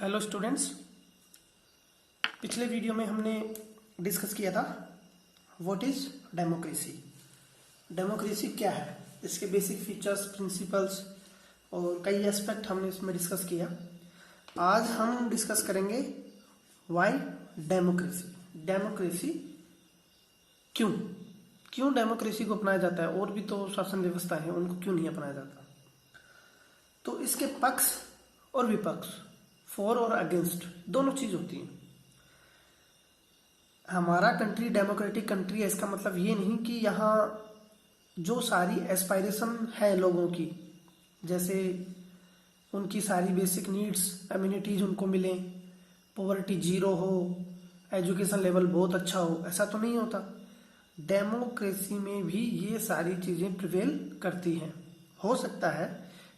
Hello students, पिछले video में हमने डिस्कस किया था व्हाट इज डेमोक्रेसी। डेमोक्रेसी क्या है, इसके बेसिक फीचर्स, प्रिंसिपल्स और कई एस्पेक्ट हमने इसमें डिस्कस किया। आज हम डिस्कस करेंगे व्हाई डेमोक्रेसी। डेमोक्रेसी क्यों क्यों डेमोक्रेसी को अपनाया जाता है, और भी तो शासन व्यवस्था है उनको क्यों नहीं अपनाया जाता। तो इसके पक्ष और विपक्ष, फॉर और अगेंस्ट, दोनों चीज होती है। हमारा कंट्री डेमोक्रेटिक कंट्री है, इसका मतलब ये नहीं कि यहाँ जो सारी एस्पायरेशन है लोगों की, जैसे उनकी सारी बेसिक नीड्स, एम्यूनिटीज उनको मिले, पॉवर्टी जीरो हो, एजुकेशन लेवल बहुत अच्छा हो, ऐसा तो नहीं होता। डेमोक्रेसी में भी ये सारी चीजें प्रिवेल करती हैं। हो सकता है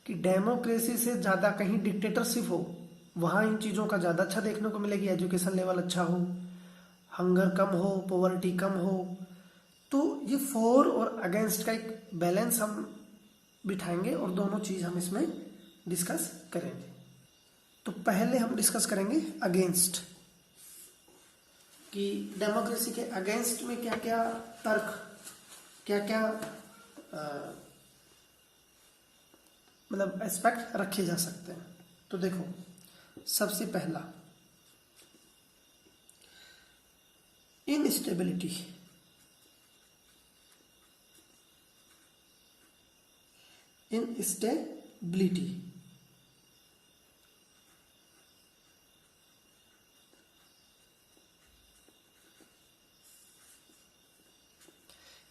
कि डेमोक्रेसी से ज्यादा कहीं डिक्टेटरशिप हो, वहां इन चीजों का ज्यादा अच्छा देखने को मिलेगी, एजुकेशन लेवल अच्छा हो, हंगर कम हो, पॉवर्टी कम हो। तो ये फॉर और अगेंस्ट का एक बैलेंस हम बिठाएंगे और दोनों चीज हम इसमें डिस्कस करेंगे। तो पहले हम डिस्कस करेंगे अगेंस्ट, कि डेमोक्रेसी के अगेंस्ट में क्या क्या तर्क, क्या क्या मतलब एस्पेक्ट रखे जा सकते हैं। तो देखो, सबसे पहला इनस्टेबिलिटी। इनस्टेबिलिटी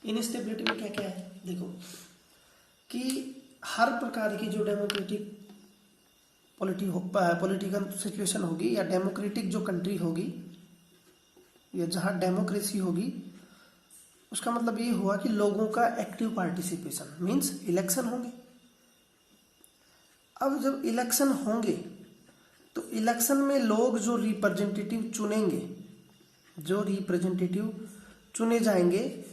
इनस्टेबिलिटी में क्या क्या है, देखो कि हर प्रकार की जो डेमोक्रेटिक पॉलिटिकल सिचुएशन होगी या डेमोक्रेटिक जो कंट्री होगी या जहां डेमोक्रेसी होगी, उसका मतलब ये हुआ कि लोगों का एक्टिव पार्टिसिपेशन, मींस इलेक्शन होंगे। अब जब इलेक्शन होंगे तो इलेक्शन में लोग जो रिप्रेजेंटेटिव चुने जाएंगे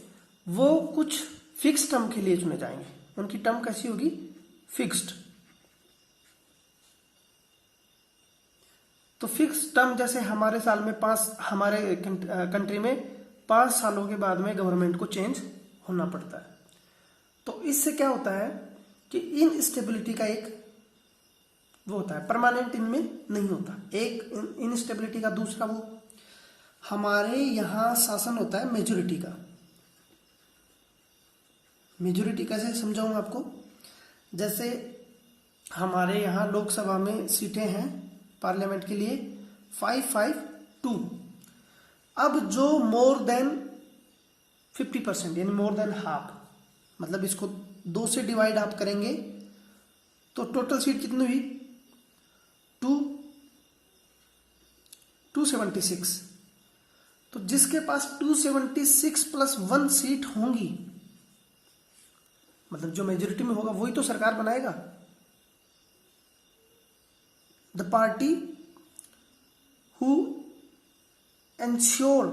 वो कुछ फिक्स टर्म के लिए चुने जाएंगे। उनकी टर्म कैसी होगी? फिक्स्ड। तो फिक्स टर्म जैसे हमारे साल में हमारे कंट्री में 5 सालों के बाद में गवर्नमेंट को चेंज होना पड़ता है। तो इससे क्या होता है कि इनस्टेबिलिटी का एक वो होता है, परमानेंट इनमें नहीं होता। एक इनस्टेबिलिटी का दूसरा वो, हमारे यहाँ शासन होता है मेजोरिटी का। मेजोरिटी कैसे समझाऊं आपको? जैसे हमारे यहाँ लोकसभा में सीटें हैं पार्लियामेंट के लिए 552। अब जो मोर देन 50%, यानी मोर देन हाफ, मतलब इसको 2 से डिवाइड आप करेंगे तो टोटल सीट कितनी हुई? 276। तो जिसके पास 276 प्लस 1 सीट होंगी, मतलब जो मेजोरिटी में होगा वही तो सरकार बनाएगा। The party who ensure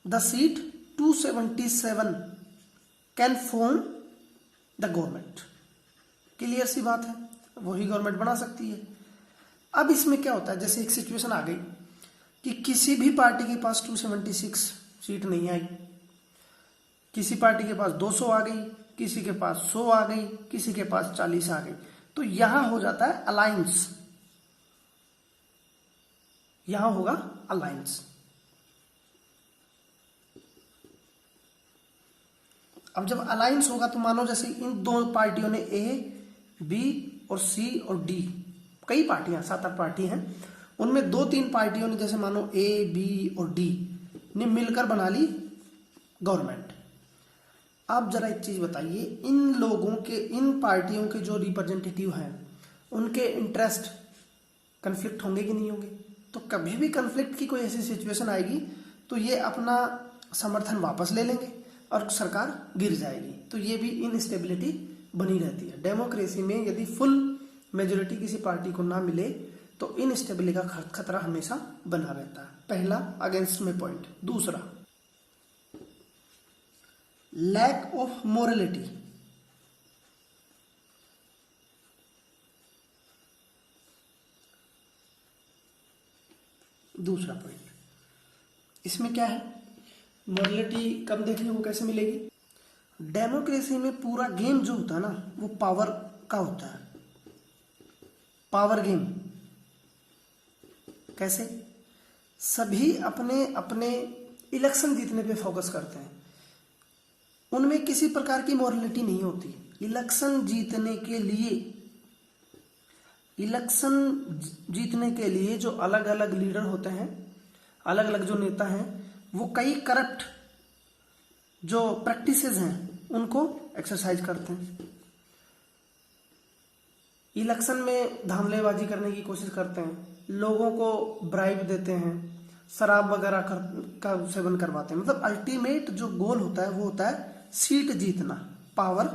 the seat 277 can form the government। Clear सी बात है, वही गवर्नमेंट बना सकती है। अब इसमें क्या होता है, जैसे एक सिचुएशन आ गई कि किसी भी पार्टी के पास 276 सीट नहीं आई, किसी पार्टी के पास 200 आ गई, किसी के पास 100 आ गई, किसी के पास 40 आ गई, तो यहां हो जाता है अलायंस। यहां होगा अलायंस। अब जब अलायंस होगा तो मानो जैसे इन दो पार्टियों ने ए, बी और सी और डी, कई पार्टियां, 7-8 पार्टी हैं, उनमें 2-3 पार्टियों ने, जैसे मानो ए, बी और डी ने मिलकर बना ली गवर्नमेंट। अब जरा एक चीज बताइए, इन लोगों के, इन पार्टियों के जो रिप्रेजेंटेटिव हैं, उनके इंटरेस्ट कन्फ्लिक्ट होंगे कि नहीं होंगे? तो कभी भी कन्फ्लिक्ट की कोई ऐसी सिचुएशन आएगी तो ये अपना समर्थन वापस ले लेंगे और सरकार गिर जाएगी। तो ये भी इनस्टेबिलिटी बनी रहती है। डेमोक्रेसी में यदि फुल मेजोरिटी किसी पार्टी को ना मिले तो इनस्टेबिलिटी का खतरा हमेशा बना रहता है। पहला अगेंस्ट में पॉइंट। दूसरा, लैक ऑफ मोरलिटी। दूसरा पॉइंट इसमें क्या है, मोरालिटी कब देखने को कैसे मिलेगी? डेमोक्रेसी में पूरा गेम जो होता है ना वो पावर का होता है, पावर गेम। कैसे? सभी अपने अपने इलेक्शन जीतने पे फोकस करते हैं, उनमें किसी प्रकार की मोरालिटी नहीं होती। इलेक्शन जीतने के लिए जो अलग अलग लीडर होते हैं, अलग अलग जो नेता हैं, वो कई करप्ट जो प्रैक्टिसेस हैं उनको एक्सरसाइज करते हैं। इलेक्शन में धांधलेबाजी करने की कोशिश करते हैं, लोगों को ब्राइब देते हैं, शराब वगैरह का सेवन करवाते हैं। मतलब अल्टीमेट जो गोल होता है वो होता है सीट जीतना, पावर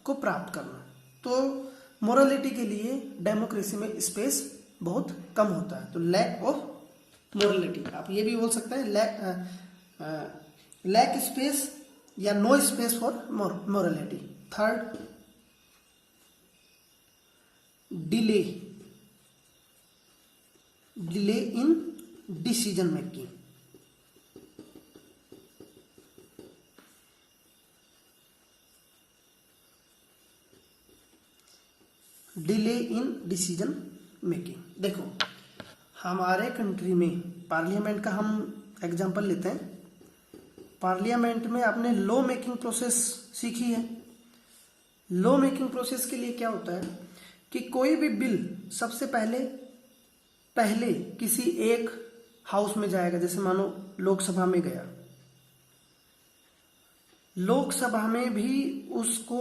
को प्राप्त करना। तो मोरालिटी के लिए डेमोक्रेसी में स्पेस बहुत कम होता है। तो लैक ऑफ मोरालिटी, आप ये भी बोल सकते हैं लैक स्पेस या no space for morality. Third, delay in decision making. Delay in decision making. देखो, हमारे कंट्री में पार्लियामेंट का हम एग्जांपल लेते हैं। पार्लियामेंट में आपने लॉ मेकिंग प्रोसेस सीखी है। लॉ मेकिंग प्रोसेस के लिए क्या होता है कि कोई भी बिल सबसे पहले किसी एक हाउस में जाएगा। जैसे मानो लोकसभा में गया, लोकसभा में भी उसको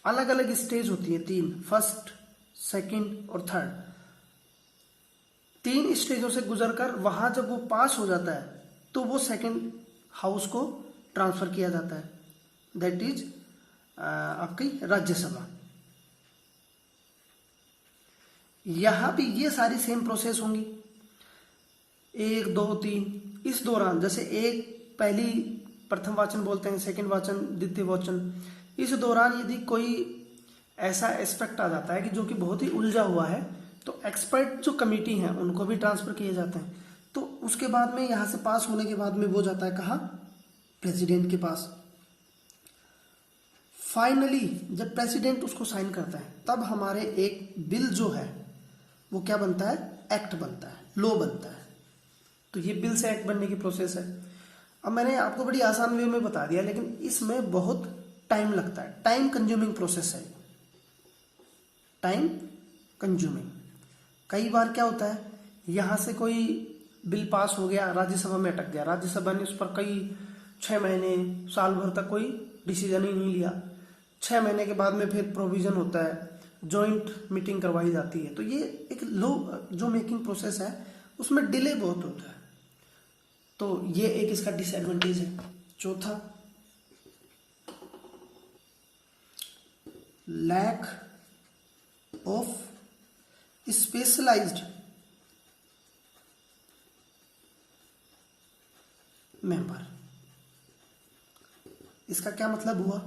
अलग अलग स्टेज होती है, 3, फर्स्ट, सेकंड और थर्ड। 3 स्टेजों से गुजरकर वहां जब वो पास हो जाता है तो वो सेकंड हाउस को ट्रांसफर किया जाता है, दैट इज आपकी राज्यसभा। यहां भी ये सारी सेम प्रोसेस होंगी, 1, 2, 3। इस दौरान जैसे प्रथम वाचन बोलते हैं, सेकंड वाचन, द्वितीय वाचन। इस दौरान यदि कोई ऐसा एस्पेक्ट आ जाता है कि जो कि बहुत ही उलझा हुआ है, तो एक्सपर्ट जो कमेटी है उनको भी ट्रांसफर किए जाते हैं। तो उसके बाद में यहां से पास होने के बाद में वो जाता है कहाँ? प्रेसिडेंट के पास। फाइनली जब प्रेसिडेंट उसको साइन करता है तब हमारे एक बिल जो है वो क्या बनता है? एक्ट बनता है, लॉ बनता है। तो ये बिल से एक्ट बनने की प्रोसेस है। अब मैंने आपको बड़ी आसान वे में बता दिया, लेकिन इसमें बहुत टाइम लगता है, टाइम कंज्यूमिंग प्रोसेस है, टाइम कंज्यूमिंग। कई बार क्या होता है, यहां से कोई बिल पास हो गया, राज्यसभा में अटक गया, राज्यसभा ने उस पर कई 6 महीने, साल भर तक कोई डिसीजन ही नहीं लिया। 6 महीने के बाद में फिर प्रोविजन होता है, जॉइंट मीटिंग करवाई जाती है। तो ये एक लॉ जो मेकिंग प्रोसेस है उसमें डिले बहुत होता है। तो ये एक इसका डिसएडवांटेज है। चौथा, लैक ऑफ स्पेशलाइज्ड मेंबर। इसका क्या मतलब हुआ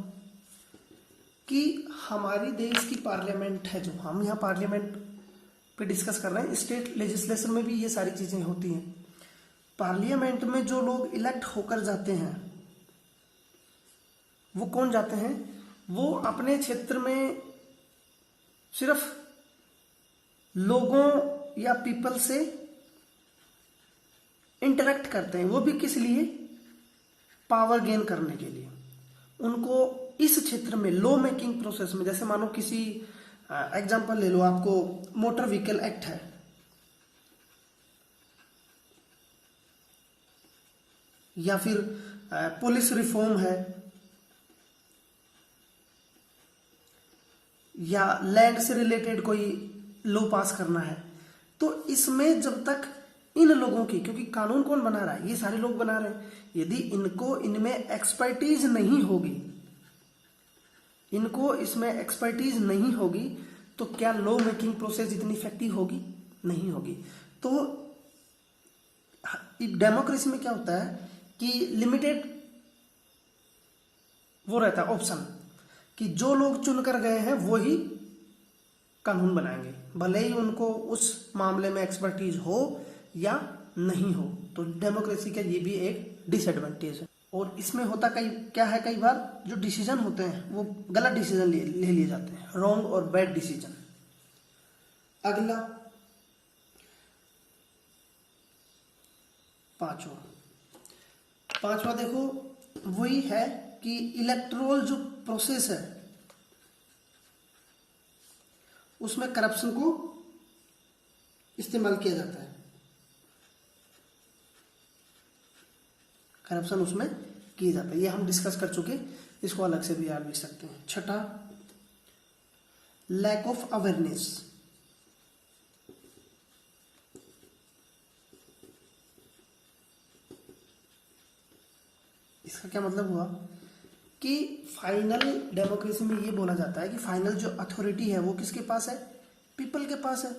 कि हमारी देश की पार्लियामेंट है, जो हम यहाँ पार्लियामेंट पे डिस्कस कर रहे हैं, स्टेट लेजिस्लेशन में भी ये सारी चीजें होती हैं। पार्लियामेंट में जो लोग इलेक्ट होकर जाते हैं वो कौन जाते हैं? वो अपने क्षेत्र में सिर्फ लोगों या पीपल से इंटरेक्ट करते हैं। वो भी किस लिए? पावर गेन करने के लिए। उनको इस क्षेत्र में लॉ मेकिंग प्रोसेस में, जैसे मानो किसी एग्जांपल ले लो, आपको मोटर व्हीकल एक्ट है, या फिर पुलिस रिफॉर्म है, या लैंड से रिलेटेड कोई लॉ पास करना है, तो इसमें जब तक इन लोगों की, क्योंकि कानून कौन बना रहा है? ये सारे लोग बना रहे हैं। यदि इनमें एक्सपर्टीज नहीं होगी, इनको इसमें एक्सपर्टीज नहीं होगी, तो क्या लॉ मेकिंग प्रोसेस इतनी इफेक्टिव होगी? नहीं होगी। तो डेमोक्रेसी में क्या होता है कि लिमिटेड वो रहता है ऑप्शन, कि जो लोग चुनकर गए हैं वो ही कानून बनाएंगे, भले ही उनको उस मामले में एक्सपर्टीज हो या नहीं हो, तो डेमोक्रेसी का ये भी एक डिसएडवांटेज है। और इसमें होता क्या है, कई बार जो डिसीजन होते हैं वो गलत डिसीजन ले लिए जाते हैं, रॉन्ग और बैड डिसीजन। अगला पांचवा देखो, वही है कि इलेक्टोरल जो प्रोसेस है उसमें करप्शन को इस्तेमाल किया जाता है, करप्शन उसमें किया जाता है। ये हम डिस्कस कर चुके, इसको अलग से भी याद लिख सकते हैं। छठा, लैक ऑफ अवेयरनेस। इसका क्या मतलब हुआ कि फाइनल डेमोक्रेसी में ये बोला जाता है कि फाइनल जो अथॉरिटी है वो किसके पास है, पीपल के पास है,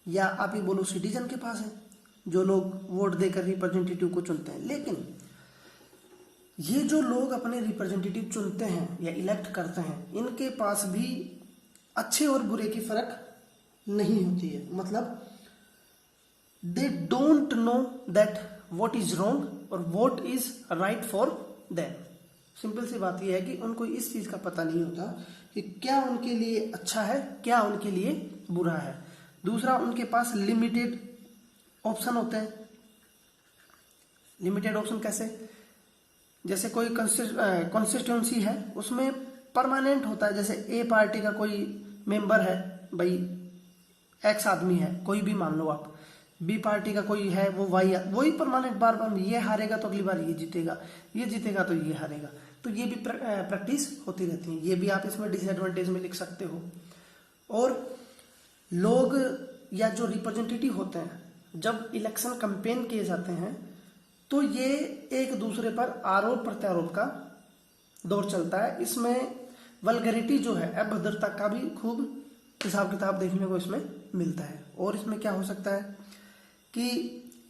या आप ये बोलो सिटीजन के पास है, जो लोग वोट देकर रिप्रेजेंटेटिव को चुनते हैं। लेकिन ये जो लोग अपने रिप्रेजेंटेटिव चुनते हैं या इलेक्ट करते हैं, इनके पास भी अच्छे और बुरे की फर्क नहीं होती है। मतलब they don't know that what is wrong और what is right for them. Simple सी बात यह है कि उनको इस चीज का पता नहीं होता कि क्या उनके लिए अच्छा है, क्या उनके लिए बुरा है। दूसरा, उनके पास लिमिटेड ऑप्शन होते हैं। लिमिटेड ऑप्शन कैसे, जैसे कोई कॉन्स्टिट्यूंसी है उसमें परमानेंट होता है, जैसे ए पार्टी का कोई मेंबर है, भाई एक्स आदमी है, कोई भी मान लो आप, बी पार्टी का कोई है वो वाई, वही परमानेंट, बार बार ये हारेगा तो अगली बार ये जीतेगा, ये जीतेगा तो ये हारेगा। तो ये भी प्रैक्टिस होती रहती है, ये भी आप इसमें डिसएडवांटेज में लिख सकते हो। और लोग या जो रिप्रेजेंटेटिव होते हैं, जब इलेक्शन कैंपेन किए जाते हैं तो ये एक दूसरे पर आरोप प्रत्यारोप का दौर चलता है। इसमें वल्गैरिटी जो है, अभद्रता का भी खूब हिसाब किताब देखने को इसमें मिलता है। और इसमें क्या हो सकता है कि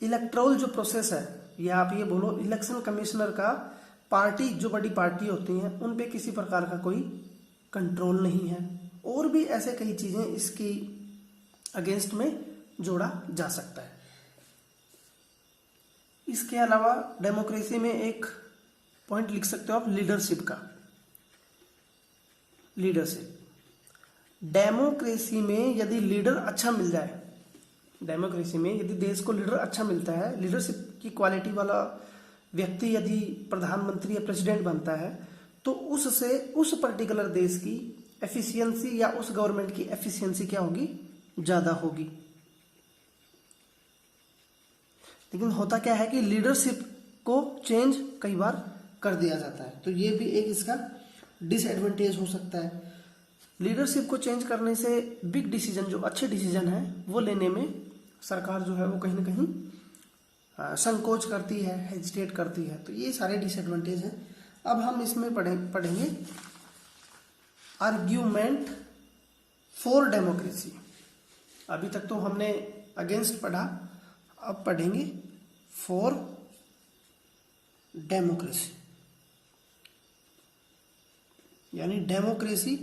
इलेक्टोरल जो प्रोसेस है, या आप ये बोलो इलेक्शन कमिश्नर का पार्टी, जो बड़ी पार्टी होती हैं उन पे किसी प्रकार का कोई कंट्रोल नहीं है। और भी ऐसे कई चीजें इसकी अगेंस्ट में जोड़ा जा सकता है। इसके अलावा डेमोक्रेसी में एक पॉइंट लिख सकते हो आप, लीडरशिप का। लीडरशिप, डेमोक्रेसी में यदि लीडर अच्छा मिल जाए, डेमोक्रेसी में यदि देश को लीडर अच्छा मिलता है, लीडरशिप की क्वालिटी वाला व्यक्ति यदि प्रधानमंत्री या प्रेसिडेंट बनता है, तो उससे उस पर्टिकुलर देश की एफिशिएंसी या उस गवर्नमेंट की एफिशिएंसी क्या होगी, ज्यादा होगी। लेकिन होता क्या है कि लीडरशिप को चेंज कई बार कर दिया जाता है, तो ये भी एक इसका डिसएडवांटेज हो सकता है। लीडरशिप को चेंज करने से बिग डिसीजन, जो अच्छे डिसीजन है वो लेने में सरकार जो है वो कहीं ना कहीं संकोच करती है, हेजिटेट करती है। तो ये सारे डिसएडवांटेज हैं। अब हम इसमें पढ़ेंगे आर्ग्यूमेंट फॉर डेमोक्रेसी। अभी तक तो हमने अगेंस्ट पढ़ा, अब पढ़ेंगे फॉर डेमोक्रेसी, यानी डेमोक्रेसी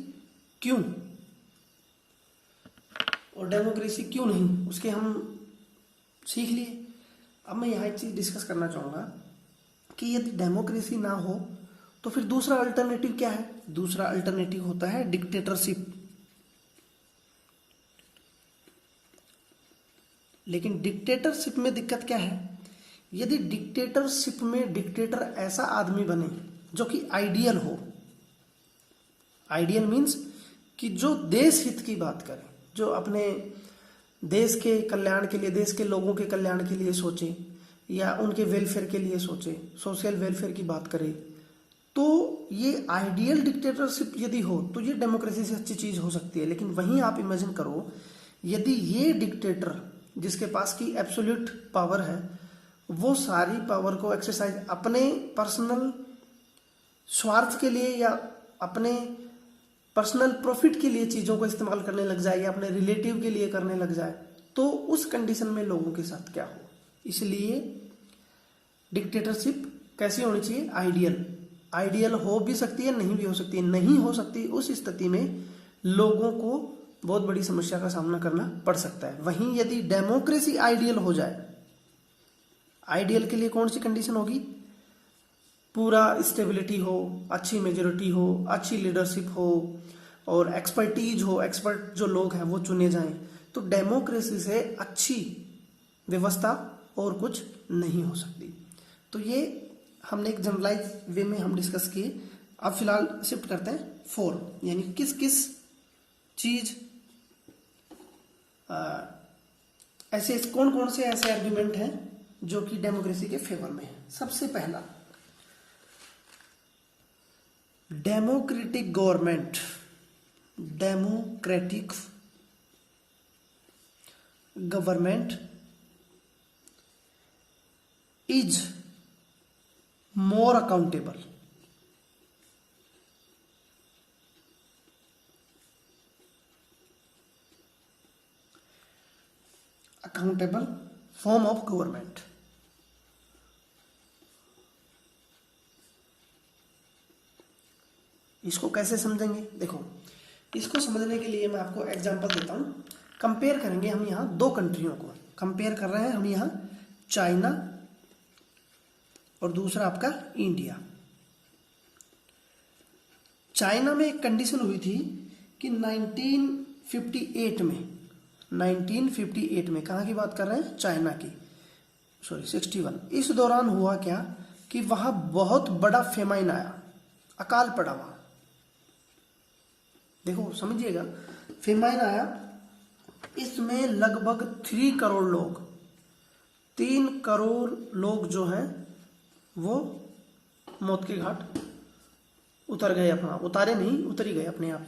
क्यों और डेमोक्रेसी क्यों नहीं, उसके हम सीख लिए। अब मैं यहाँ एक चीज डिस्कस करना चाहूंगा कि यदि डेमोक्रेसी ना हो तो फिर दूसरा अल्टरनेटिव क्या है। दूसरा अल्टरनेटिव होता है डिक्टेटरशिप। लेकिन डिक्टेटरशिप में दिक्कत क्या है, यदि डिक्टेटरशिप में डिक्टेटर ऐसा आदमी बने जो कि आइडियल हो। आइडियल मीन्स कि जो देश हित की बात करे, जो अपने देश के कल्याण के लिए, देश के लोगों के कल्याण के लिए सोचे या उनके वेलफेयर के लिए सोचे, सोशल वेलफेयर की बात करे, तो ये आइडियल डिक्टेटरशिप यदि हो तो ये डेमोक्रेसी से अच्छी चीज हो सकती है। लेकिन वहीं आप इमेजिन करो, यदि ये डिक्टेटर जिसके पास की एब्सोल्यूट पावर है, वो सारी पावर को एक्सरसाइज अपने पर्सनल स्वार्थ के लिए या अपने पर्सनल प्रॉफिट के लिए चीजों को इस्तेमाल करने लग जाए या अपने रिलेटिव के लिए करने लग जाए, तो उस कंडीशन में लोगों के साथ क्या हो। इसलिए डिक्टेटरशिप कैसी होनी चाहिए, आइडियल। आइडियल हो भी सकती है, नहीं भी हो सकती है। नहीं हो सकती, उस स्थिति में लोगों को बहुत बड़ी समस्या का सामना करना पड़ सकता है। वहीं यदि डेमोक्रेसी आइडियल हो जाए आइडियल के लिए कौन सी कंडीशन होगी? पूरा स्टेबिलिटी हो, अच्छी मेजोरिटी हो, अच्छी लीडरशिप हो और एक्सपर्टीज हो, एक्सपर्ट जो लोग हैं वो चुने जाएं। तो डेमोक्रेसी से अच्छी व्यवस्था और कुछ नहीं हो सकती। तो ये हमने एक जनरलाइज वे में हम डिस्कस किए। अब फिलहाल शिफ्ट करते हैं 4, यानी किस किस चीज ऐसे कौन कौन से ऐसे आर्ग्यूमेंट हैं जो कि डेमोक्रेसी के फेवर में है। सबसे पहला, democratic government, democratic government is more accountable. Accountable form of government. इसको कैसे समझेंगे? देखो, इसको समझने के लिए मैं आपको एग्जांपल देता हूं। कंपेयर करेंगे हम यहां दो कंट्रियों को, कंपेयर कर रहे हैं हम यहां चाइना और दूसरा आपका इंडिया। चाइना में एक कंडीशन हुई थी कि 1958 में कहाँ की बात कर रहे हैं? चाइना की, सॉरी 61। इस दौरान हुआ क्या कि वहां बहुत बड़ा फेमाइन आया, अकाल पड़ा वहां। देखो समझिएगा, फेमाइन आया, इसमें लगभग 3 करोड़ लोग, 3 करोड़ लोग जो हैं वो मौत के घाट उतर गए। अपना उतारे नहीं, उतर ही गए अपने आप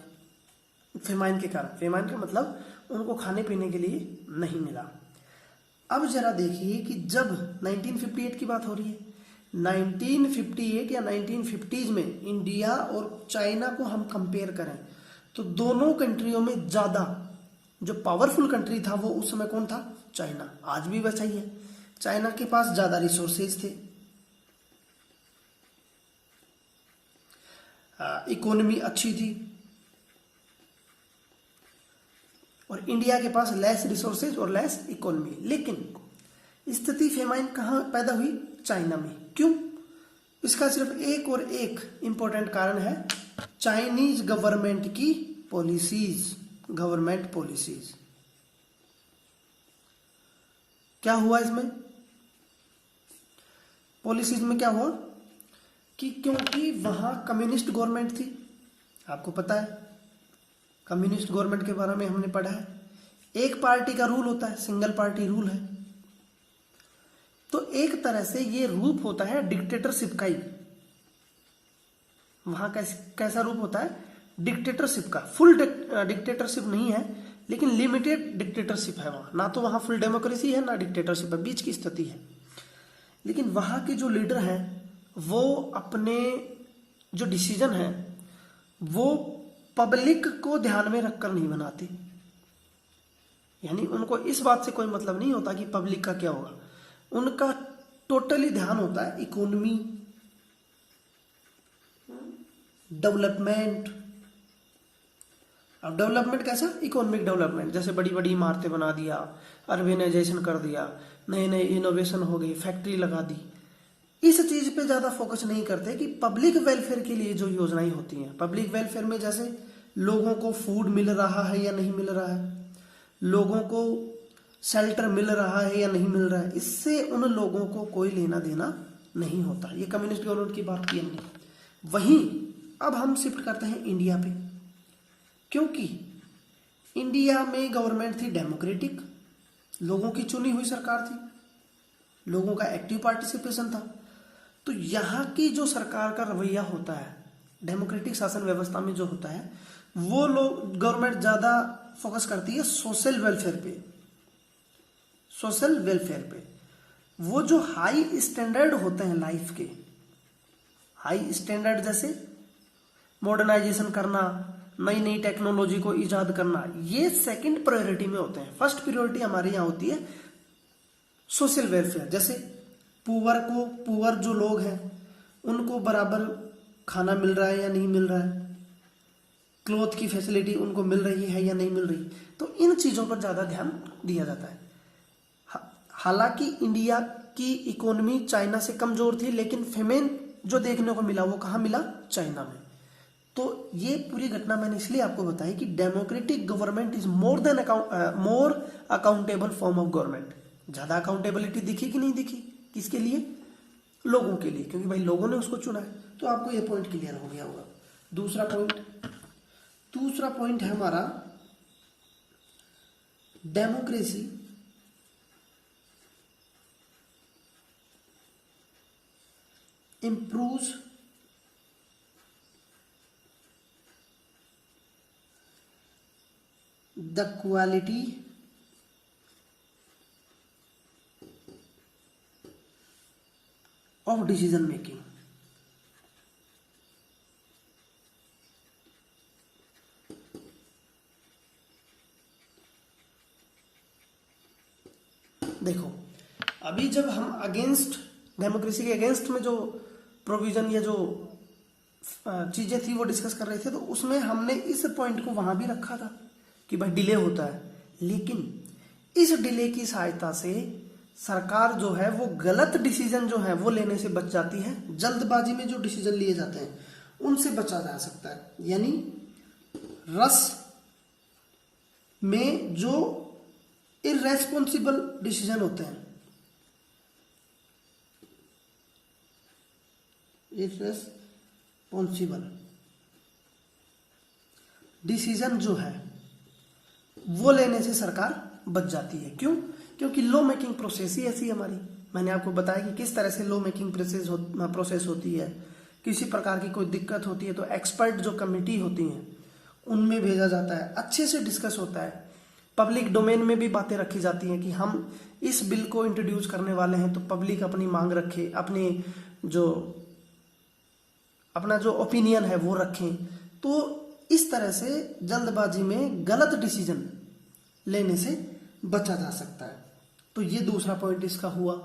फेमाइन के कारण। फेमाइन का मतलब उनको खाने पीने के लिए नहीं मिला। अब जरा देखिए कि जब 1958 की बात हो रही है, 1958 या 1950s में इंडिया और चाइना को हम कंपेयर करें तो दोनों कंट्रियों में ज्यादा जो पावरफुल कंट्री था वो उस समय कौन था? चाइना। आज भी वैसा ही है, चाइना के पास ज्यादा रिसोर्सेज थे, इकोनॉमी अच्छी थी, और इंडिया के पास लेस रिसोर्सेज और लेस इकोनॉमी। लेकिन स्थिति फेमाइन कहाँ पैदा हुई? चाइना में। क्यों? इसका सिर्फ एक और एक इंपॉर्टेंट कारण है, चाइनीज गवर्नमेंट की पॉलिसीज, गवर्नमेंट पॉलिसीज। क्या हुआ इसमें? पॉलिसीज में क्या हुआ कि क्योंकि वहां कम्युनिस्ट गवर्नमेंट थी, आपको पता है कम्युनिस्ट गवर्नमेंट के बारे में हमने पढ़ा है, एक पार्टी का रूल होता है, सिंगल पार्टी रूल है। तो एक तरह से ये रूप होता है डिक्टेटरशिप का ही। वहां कैसा रूप होता है? डिक्टेटरशिप का। फुल डिक्टेटरशिप नहीं है, लेकिन लिमिटेड डिक्टेटरशिप है वहां। ना तो वहां फुल डेमोक्रेसी है, ना डिक्टेटरशिप है, बीच की स्थिति है। लेकिन वहां के जो लीडर हैं वो अपने जो डिसीजन है वो पब्लिक को ध्यान में रखकर नहीं बनाते। यानी उनको इस बात से कोई मतलब नहीं होता कि पब्लिक का क्या होगा, उनका टोटली ध्यान होता है इकोनॉमी, डेवलपमेंट। अब डेवलपमेंट कैसा? इकोनॉमिक डेवलपमेंट, जैसे बड़ी बड़ी इमारतें बना दिया, अर्बेनाइजेशन कर दिया, नए नए इनोवेशन हो गई, फैक्ट्री लगा दी। इस चीज पे ज्यादा फोकस नहीं करते कि पब्लिक वेलफेयर के लिए जो योजनाएं होती हैं, पब्लिक वेलफेयर में जैसे लोगों को फूड मिल रहा है या नहीं मिल रहा है, लोगों को शेल्टर मिल रहा है या नहीं मिल रहा है, इससे उन लोगों को कोई लेना देना नहीं होता। ये कम्युनिस्ट गवर्नमेंट की बात की हमने। वहीं अब हम शिफ्ट करते हैं इंडिया पे, क्योंकि इंडिया में गवर्नमेंट थी डेमोक्रेटिक, लोगों की चुनी हुई सरकार थी, लोगों का एक्टिव पार्टिसिपेशन था। तो यहाँ की जो सरकार का रवैया होता है, डेमोक्रेटिक शासन व्यवस्था में जो होता है, वो लोग गवर्नमेंट ज्यादा फोकस करती है सोशल वेलफेयर पे, सोशल वेलफेयर पे। वो जो हाई स्टैंडर्ड होते हैं लाइफ के, हाई स्टैंडर्ड जैसे मॉडर्नाइजेशन करना, नई नई टेक्नोलॉजी को इजाद करना, ये सेकंड प्रायोरिटी में होते हैं। फर्स्ट प्रायोरिटी हमारे यहाँ होती है सोशल वेलफेयर। जैसे पुअर जो लोग हैं उनको बराबर खाना मिल रहा है या नहीं मिल रहा है, क्लोथ की फैसिलिटी उनको मिल रही है या नहीं मिल रही, तो इन चीजों पर ज्यादा ध्यान दिया जाता है। हालांकि इंडिया की इकोनॉमी चाइना से कमजोर थी, लेकिन फेमेन जो देखने को मिला वो कहाँ मिला? चाइना में। तो ये पूरी घटना मैंने इसलिए आपको बताई कि democratic government is more accountable form of government. ज्यादा अकाउंटेबिलिटी दिखी कि नहीं दिखी? किसके लिए? लोगों के लिए, क्योंकि भाई लोगों ने उसको चुना है। तो आपको ये पॉइंट क्लियर हो गया होगा। दूसरा पॉइंट है हमारा democracy improves the quality of decision making। देखो, अभी जब हम अगेंस्ट डेमोक्रेसी के अगेंस्ट में जो प्रोविजन या जो चीजें थी वो डिस्कस कर रहे थे, तो उसमें हमने इस पॉइंट को वहां भी रखा था कि भाई डिले होता है, लेकिन इस डिले की सहायता से सरकार जो है वो गलत डिसीजन जो है वो लेने से बच जाती है। जल्दबाजी में जो डिसीजन लिए जाते हैं उनसे बचा जा सकता है। यानी रस में जो इररेस्पॉन्सिबल डिसीजन होते हैं, इररेस्पॉन्सिबल डिसीजन जो है वो लेने से सरकार बच जाती है। क्यों? क्योंकि लॉ मेकिंग प्रोसेस ही ऐसी हमारी, मैंने आपको बताया कि किस तरह से लॉ मेकिंग प्रोसेस होती है। किसी प्रकार की कोई दिक्कत होती है तो एक्सपर्ट जो कमेटी होती हैं उनमें भेजा जाता है, अच्छे से डिस्कस होता है। पब्लिक डोमेन में भी बातें रखी जाती हैं कि हम इस बिल को इंट्रोड्यूस करने वाले हैं, तो पब्लिक अपनी मांग रखे, अपना जो ओपिनियन है वो रखें। तो इस तरह से जल्दबाजी में गलत डिसीजन लेने से बचा जा सकता है। तो ये दूसरा पॉइंट इसका हुआ।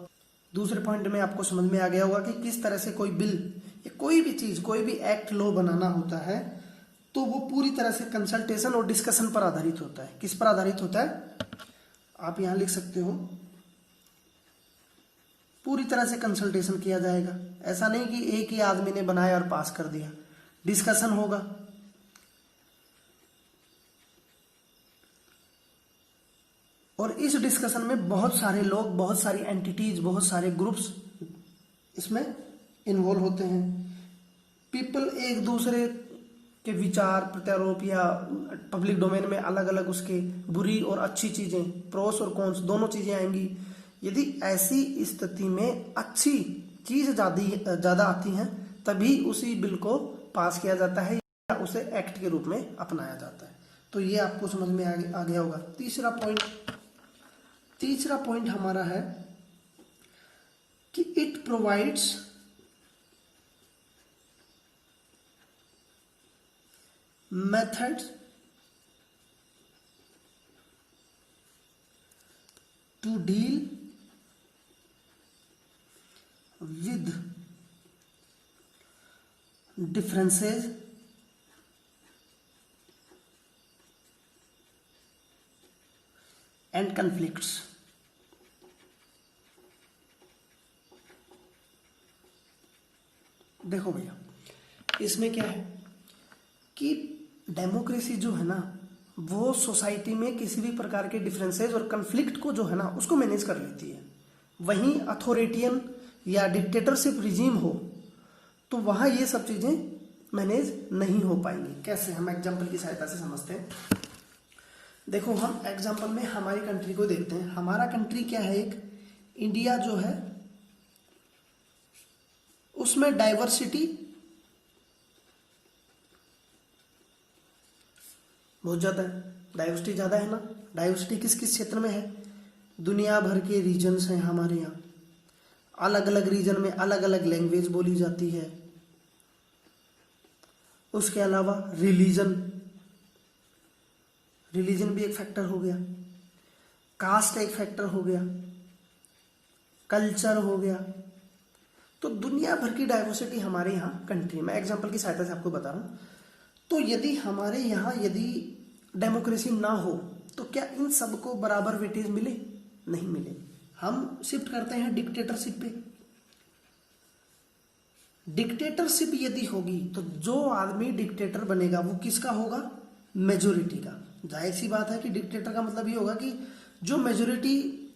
दूसरे पॉइंट में आपको समझ में आ गया होगा कि किस तरह से कोई बिल या कोई भी चीज, कोई भी एक्ट, लॉ बनाना होता है तो वो पूरी तरह से कंसल्टेशन और डिस्कशन पर आधारित होता है। किस पर आधारित होता है? आप यहां लिख सकते हो, पूरी तरह से कंसल्टेशन किया जाएगा। ऐसा नहीं कि एक ही आदमी ने बनाया और पास कर दिया, डिस्कशन होगा। और इस डिस्कशन में बहुत सारे लोग, बहुत सारी एंटिटीज, बहुत सारे ग्रुप्स इसमें इन्वॉल्व होते हैं। पीपल एक दूसरे के विचार, प्रत्यारोप या पब्लिक डोमेन में अलग अलग उसके बुरी और अच्छी चीजें, प्रोस और कॉन्स दोनों चीजें आएंगी। यदि ऐसी स्थिति में अच्छी चीज ज्यादा आती हैं तभी उसी बिल को पास किया जाता है या उसे एक्ट के रूप में अपनाया जाता है। तो ये आपको समझ में आ गया होगा। तीसरा पॉइंट हमारा है कि it provides methods to deal with differences and conflicts। देखो भैया, इसमें क्या है कि डेमोक्रेसी जो है ना वो सोसाइटी में किसी भी प्रकार के डिफरेंसेस और कन्फ्लिक्ट को जो है ना उसको मैनेज कर लेती है। वहीं अथॉरिटियन या डिक्टेटरशिप रिजीम हो तो वहां ये सब चीजें मैनेज नहीं हो पाएंगी। कैसे? हम एग्जांपल की सहायता से समझते हैं। देखो, हम एग्जांपल में हमारी कंट्री को देखते हैं। हमारा कंट्री क्या है? एक इंडिया जो है उसमें डाइवर्सिटी बहुत ज्यादा है। डाइवर्सिटी ज्यादा है ना। डाइवर्सिटी किस किस क्षेत्र में है? दुनिया भर के रीजन्स हैं हमारे यहाँ। अलग अलग रीजन में अलग अलग लैंग्वेज बोली जाती है। उसके अलावा रिलीजन भी एक फैक्टर हो गया, कास्ट एक फैक्टर हो गया, कल्चर हो गया। तो दुनिया भर की डाइवर्सिटी हमारे यहाँ कंट्री में, एग्जाम्पल की सहायता से आपको बता रहा हूँ। तो यदि हमारे यहाँ यदि डेमोक्रेसी ना हो तो क्या इन सबको बराबर वेटेज मिले? नहीं मिले। हम शिफ्ट करते हैं डिक्टेटरशिप पे। डिक्टेटरशिप यदि होगी तो जो आदमी डिक्टेटर बनेगा वो किसका होगा? मेजोरिटी का। जाहिर सी बात है कि डिक्टेटर का मतलब ये होगा कि जो मेजोरिटी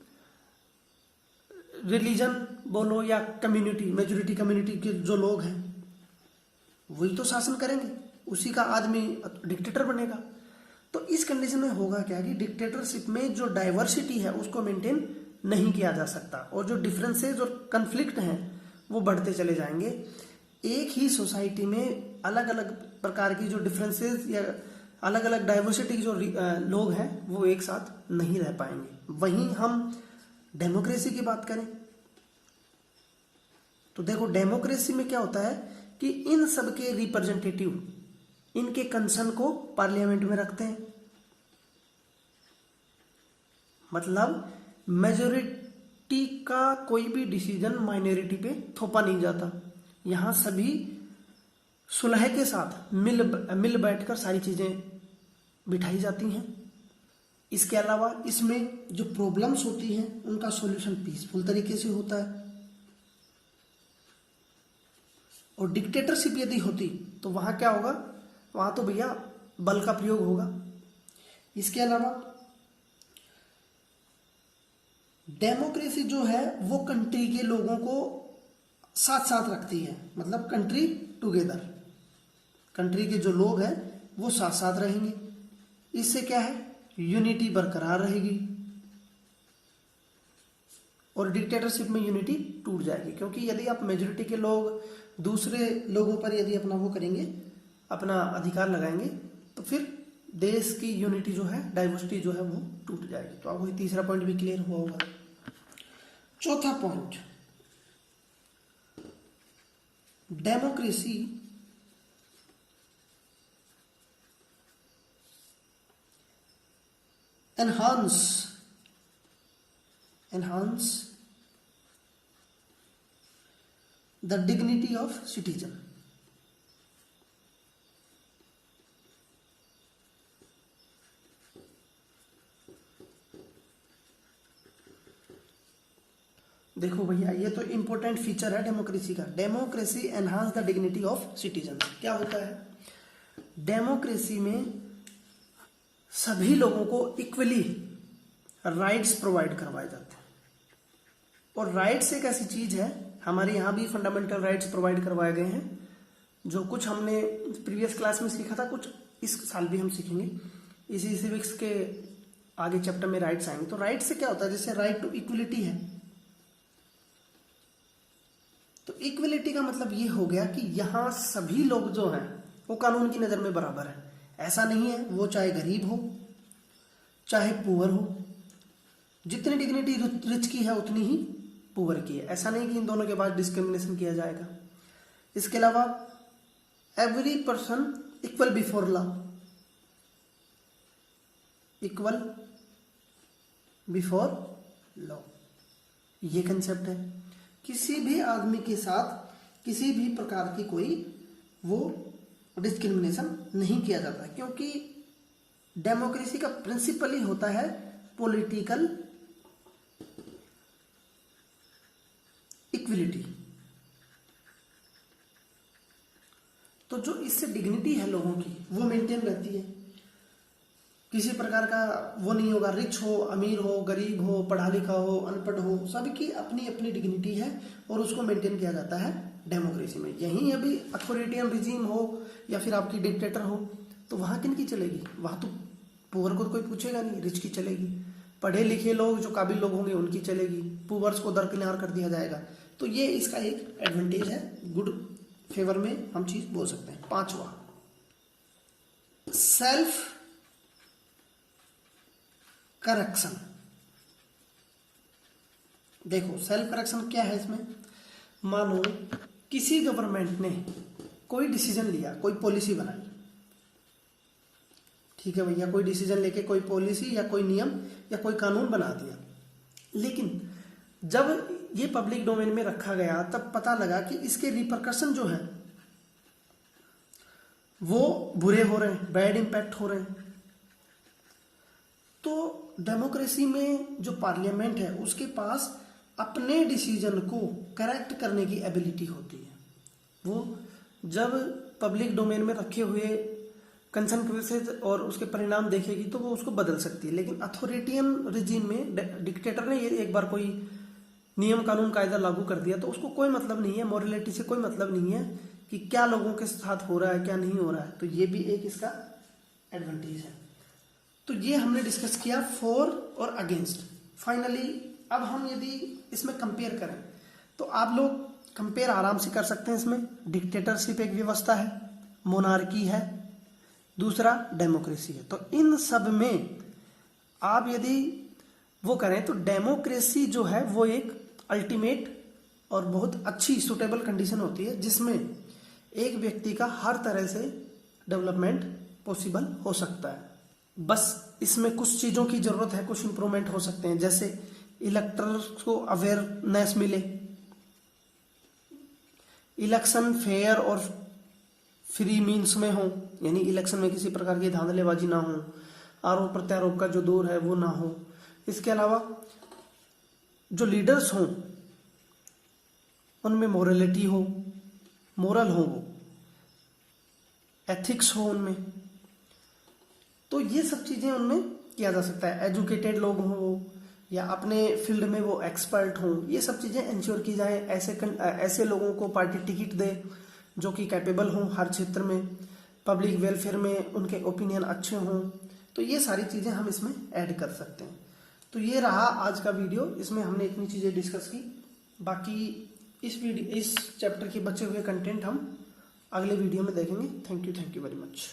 रिलीजन बोलो या कम्युनिटी, मेजोरिटी कम्युनिटी के जो लोग हैं वही तो शासन करेंगे, उसी का आदमी डिक्टेटर बनेगा। तो इस कंडीशन में होगा क्या कि डिक्टेटरशिप में जो डाइवर्सिटी है उसको मेंटेन नहीं किया जा सकता और जो डिफरेंसेस और कन्फ्लिक्ट हैं वो बढ़ते चले जाएंगे। एक ही सोसाइटी में अलग अलग प्रकार की जो डिफरेंसेस या अलग अलग डाइवर्सिटी जो लोग हैं वो एक साथ नहीं रह पाएंगे। वहीं हम डेमोक्रेसी की बात करें तो देखो डेमोक्रेसी में क्या होता है कि इन सब के रिप्रेजेंटेटिव इनके कंसर्न को पार्लियामेंट में रखते हैं। मतलब मेजोरिटी का कोई भी डिसीजन माइनॉरिटी पे थोपा नहीं जाता। यहां सभी सुलह के साथ मिल बैठकर सारी चीजें बिठाई जाती हैं। इसके अलावा इसमें जो प्रॉब्लम्स होती हैं उनका सॉल्यूशन पीसफुल तरीके से होता है। और डिक्टेटरशिप यदि होती तो वहां क्या होगा? वहां तो भैया बल का प्रयोग होगा। इसके अलावा डेमोक्रेसी जो है वो कंट्री के लोगों को साथ साथ रखती है, मतलब कंट्री टुगेदर, कंट्री के जो लोग हैं वो साथ साथ रहेंगे। इससे क्या है? यूनिटी बरकरार रहेगी। और डिक्टेटरशिप में यूनिटी टूट जाएगी, क्योंकि यदि आप मेजोरिटी के लोग दूसरे लोगों पर यदि अपना वो करेंगे, अपना अधिकार लगाएंगे, तो फिर देश की यूनिटी जो है, डाइवर्सिटी जो है वो टूट जाएगी। तो आपको तीसरा पॉइंट भी क्लियर हुआ होगा। चौथा point, democracy enhance the dignity of citizen। देखो भैया ये तो इंपॉर्टेंट फीचर है डेमोक्रेसी का। Democracy enhance the dignity of citizen. क्या होता है? डेमोक्रेसी में सभी लोगों को इक्वली राइट्स प्रोवाइड करवाए जाते हैं। और राइट्स एक ऐसी चीज है, हमारे यहाँ भी फंडामेंटल राइट्स प्रोवाइड करवाए गए हैं, जो कुछ हमने प्रीवियस क्लास में सीखा था, कुछ इस साल भी हम सीखेंगे। इसी सिविक्स के आगे चैप्टर में राइट्स आएंगे। तो राइट से क्या होता है? जैसे राइट टू इक्वलिटी है, तो इक्वलिटी का मतलब ये हो गया कि यहां सभी लोग जो हैं वो कानून की नजर में बराबर है। ऐसा नहीं है वो चाहे गरीब हो चाहे पुअर हो, जितनी डिग्निटी रिच की है उतनी ही पुअर की है। ऐसा नहीं कि इन दोनों के बाद डिस्क्रिमिनेशन किया जाएगा। इसके अलावा every person equal before law, equal before law, ये कंसेप्ट है। किसी भी आदमी के साथ किसी भी प्रकार की कोई वो डिस्क्रिमिनेशन नहीं किया जाता, क्योंकि डेमोक्रेसी का प्रिंसिपल ही होता है पॉलिटिकल इक्विलिटी। तो जो इससे डिग्निटी है लोगों की वो मेंटेन रहती है। किसी प्रकार का वो नहीं होगा, रिच हो अमीर हो गरीब हो पढ़ा लिखा हो अनपढ़ हो, सभी की अपनी अपनी डिग्निटी है और उसको मेंटेन किया जाता है डेमोक्रेसी में। यहीं अभी अथॉरिटेरियन रिजीम हो या फिर आपकी डिक्टेटर हो तो वहां किन की चलेगी? वहां तो पुअर को कोई पूछेगा नहीं, रिच की चलेगी। पढ़े लिखे लोग जो काबिल लोग होंगे उनकी चलेगी, पुअर्स को दरकिनार कर दिया जाएगा। तो ये इसका एक एडवांटेज है, गुड फेवर में हम चीज बोल सकते हैं। पांचवा, सेल्फ करेक्शन। देखो सेल्फ करेक्शन क्या है इसमें? मानो किसी गवर्नमेंट ने कोई डिसीजन लिया, कोई पॉलिसी बनाई, ठीक है भैया, कोई डिसीजन लेके कोई पॉलिसी या कोई नियम या कोई कानून बना दिया, लेकिन जब ये पब्लिक डोमेन में रखा गया तब पता लगा कि इसके रिपरकशन जो है वो बुरे हो रहे हैं, बैड इंपैक्ट हो रहे हैं। तो डेमोक्रेसी में जो पार्लियामेंट है उसके पास अपने डिसीजन को करेक्ट करने की एबिलिटी होती है। वो जब पब्लिक डोमेन में रखे हुए कंसर्न केसेस और उसके परिणाम देखेगी तो वो उसको बदल सकती है। लेकिन अथॉरिटियन रिजीम में डिक्टेटर ने ये एक बार कोई नियम कानून कायदा लागू कर दिया तो उसको कोई मतलब नहीं है, मोरलिटी से कोई मतलब नहीं है कि क्या लोगों के साथ हो रहा है क्या नहीं हो रहा है। तो ये भी एक इसका एडवांटेज है। तो ये हमने डिस्कस किया फॉर और अगेंस्ट। फाइनली अब हम यदि इसमें कंपेयर करें तो आप लोग कंपेयर आराम से कर सकते हैं। इसमें डिक्टेटरशिप एक व्यवस्था है, मोनार्की है, दूसरा डेमोक्रेसी है। तो इन सब में आप यदि वो करें तो डेमोक्रेसी जो है वो एक अल्टीमेट और बहुत अच्छी सुटेबल कंडीशन होती है जिसमें एक व्यक्ति का हर तरह से डेवलपमेंट पॉसिबल हो सकता है। बस इसमें कुछ चीज़ों की ज़रूरत है, कुछ इंप्रूवमेंट हो सकते हैं, जैसे इलेक्टर्स को अवेयरनेस मिले, इलेक्शन फेयर और फ्री मीन्स में हो, यानी इलेक्शन में किसी प्रकार की धांधलेबाजी ना हो, आरोप प्रत्यारोप का जो दौर है वो ना हो। इसके अलावा जो लीडर्स हों उनमें मोरलिटी हो, मोरल हो, वो एथिक्स हो उनमें, तो ये सब चीज़ें उनमें किया जा सकता है। एजुकेटेड लोग हों या अपने फील्ड में वो एक्सपर्ट हों, ये सब चीज़ें इंश्योर की जाए। ऐसे लोगों को पार्टी टिकट दे जो कि कैपेबल हों हर क्षेत्र में, पब्लिक वेलफेयर में उनके ओपिनियन अच्छे हों। तो ये सारी चीज़ें हम इसमें ऐड कर सकते हैं। तो ये रहा आज का वीडियो, इसमें हमने इतनी चीज़ें डिस्कस की। बाकी इस चैप्टर के बचे हुए कंटेंट हम अगले वीडियो में देखेंगे। Thank you very much.